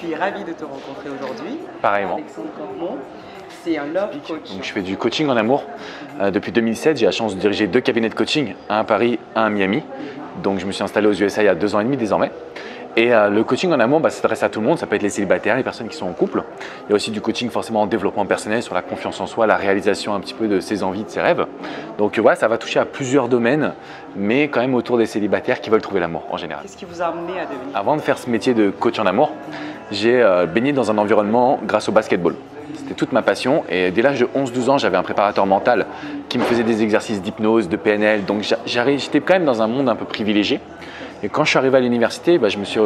suis ravie de te rencontrer aujourd'hui. Pareillement. Alexandre Cormon, c'est un love coach. Donc, je fais du coaching en amour. Depuis 2007, j'ai la chance de diriger 2 cabinets de coaching, un à Paris, un à Miami. Donc je me suis installé aux USA il y a 2 ans et demi désormais. Et le coaching en amour, ça s'adresse à tout le monde. Ça peut être les célibataires, les personnes qui sont en couple. Il y a aussi du coaching forcément en développement personnel, sur la confiance en soi, la réalisation un petit peu de ses envies, de ses rêves. Donc voilà, ça va toucher à plusieurs domaines, mais quand même autour des célibataires qui veulent trouver l'amour en général. Qu'est-ce qui vous a amené à devenir? Avant de faire ce métier de coach en amour, j'ai baigné dans un environnement grâce au basketball. C'était toute ma passion et dès l'âge de 11-12 ans, j'avais un préparateur mental qui me faisait des exercices d'hypnose, de PNL. Donc j'étais quand même dans un monde un peu privilégié. Et quand je suis arrivé à l'université, je me suis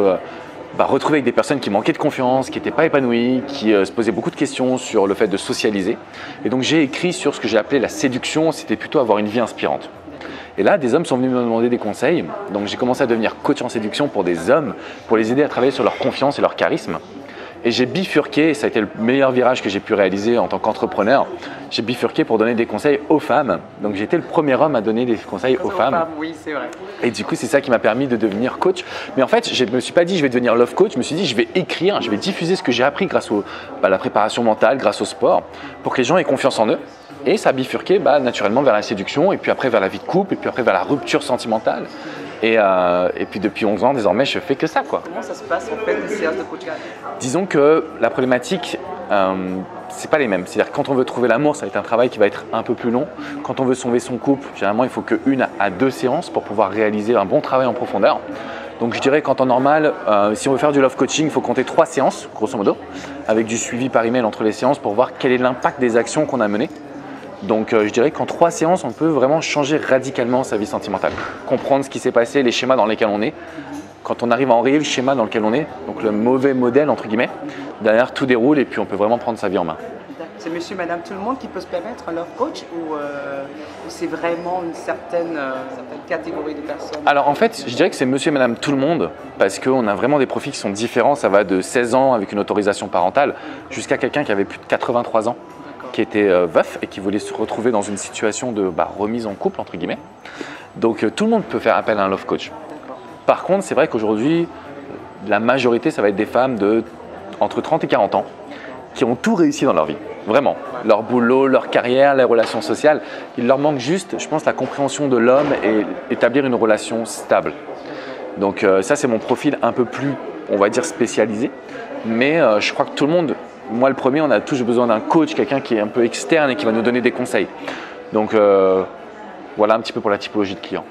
retrouvé avec des personnes qui manquaient de confiance, qui n'étaient pas épanouies, qui se posaient beaucoup de questions sur le fait de socialiser. Et donc j'ai écrit sur ce que j'ai appelé la séduction, c'était plutôt avoir une vie inspirante. Et là, des hommes sont venus me demander des conseils. Donc j'ai commencé à devenir coach en séduction pour des hommes, pour les aider à travailler sur leur confiance et leur charisme. Et j'ai bifurqué, et ça a été le meilleur virage que j'ai pu réaliser en tant qu'entrepreneur. J'ai bifurqué pour donner des conseils aux femmes. Donc j'ai été le premier homme à donner des conseils aux femmes. Oui, c'est vrai. Et du coup, c'est ça qui m'a permis de devenir coach. Mais en fait, je ne me suis pas dit je vais devenir love coach. Je me suis dit je vais écrire, je vais diffuser ce que j'ai appris grâce à la préparation mentale, grâce au sport, pour que les gens aient confiance en eux. Et ça a bifurqué naturellement vers la séduction, et puis après vers la vie de couple, et puis après vers la rupture sentimentale. Et puis depuis 11 ans, désormais, je fais que ça, quoi. Comment ça se passe en fait, les séances de coaching? Disons que la problématique, c'est pas les mêmes. C'est-à-dire que quand on veut trouver l'amour, ça va être un travail qui va être un peu plus long. Quand on veut sauver son couple, généralement, il faut que 1 à 2 séances pour pouvoir réaliser un bon travail en profondeur. Donc je dirais qu'en temps normal, si on veut faire du love coaching, il faut compter 3 séances, grosso modo, avec du suivi par email entre les séances pour voir quel est l'impact des actions qu'on a menées. Donc je dirais qu'en 3 séances, on peut vraiment changer radicalement sa vie sentimentale. Comprendre ce qui s'est passé, les schémas dans lesquels on est. Quand on arrive à enrayer le schéma dans lequel on est, donc le mauvais modèle entre guillemets, derrière tout déroule et puis on peut vraiment prendre sa vie en main. C'est monsieur, madame, tout le monde qui peut se permettre un love coach ou c'est vraiment une certaine catégorie de personnes? Alors en fait, je dirais que c'est monsieur et madame tout le monde parce qu'on a vraiment des profils qui sont différents. Ça va de 16 ans avec une autorisation parentale jusqu'à quelqu'un qui avait plus de 83 ans, qui était veuf et qui voulait se retrouver dans une situation de remise en couple entre guillemets. Donc tout le monde peut faire appel à un love coach. Par contre, c'est vrai qu'aujourd'hui, la majorité, ça va être des femmes entre 30 et 40 ans qui ont tout réussi dans leur vie, vraiment. Leur boulot, leur carrière, les relations sociales. Il leur manque juste, je pense, la compréhension de l'homme et établir une relation stable. Donc ça, c'est mon profil un peu plus, on va dire, spécialisé. Mais je crois que tout le monde, moi le premier, on a tous besoin d'un coach, quelqu'un qui est un peu externe et qui va nous donner des conseils. Donc voilà un petit peu pour la typologie de clients.